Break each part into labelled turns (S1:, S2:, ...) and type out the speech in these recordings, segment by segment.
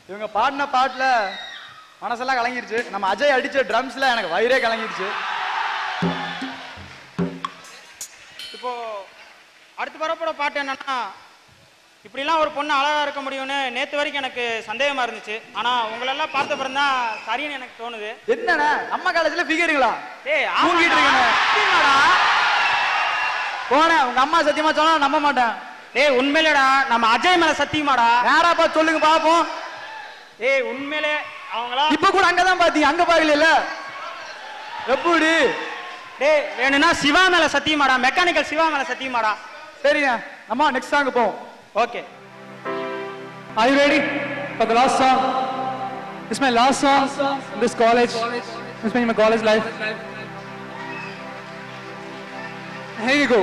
S1: இவங்க பாடின பாட்டுல மனசெல்லாம் கலங்கிருச்சு. நம்ம அஜய் அடிச்ச ட்ரம்ஸ்ல எனக்கு வயிறே கலங்கிருச்சு.
S2: இப்போ அடுத்து வரப்போற பாட்டு என்னன்னா, இப்படிலாம் ஒரு பொண்ணு அழகா இருக்க முடியும்னு நேத்து வரைக்கும் எனக்கு சந்தேகமா இருந்துச்சு. ஆனா உங்களெல்லாம் பார்த்த பிறகு தான் சரின்னு எனக்கு தோணுது.
S1: என்னண்ணா நம்ம காலேஜ்ல ஃபிகருங்களா?
S2: ஏய்
S1: தூங்கிட்டு இருக்கேன். போனேன் உங்க அம்மா சத்தியமா சொன்னா நம்ப மாட்டேன்.
S2: ஏய் உண்மையிலடா நம்ம அஜய் மேல சத்தியமாடா.
S1: நேரா பார்த்து சொல்லுங்க பாப்போம்.
S2: ஏய் உண்மையிலே அவங்களா
S1: இப்ப கூட அங்கதான் பாத்தீங்க, அங்க பாக்கல எப்படி?
S2: டேய் வேணும்னா சிவா மேல சத்தியமாடா, மெக்கானிக்கல் சிவா மேல சத்தியமாடா.
S1: சரிங்க, நம்ம நெக்ஸ்ட் சாங் போவோம்.
S2: Okay.
S1: Are you ready for the last song? It's my last song in this college. It's been my college life. Here you go.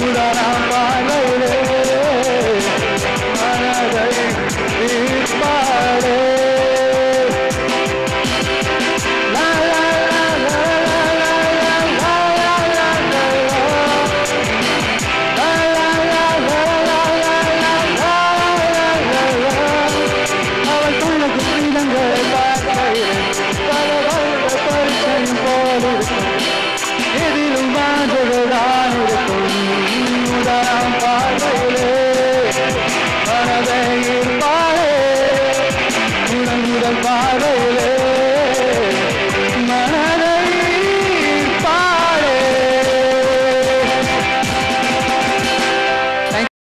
S3: Udana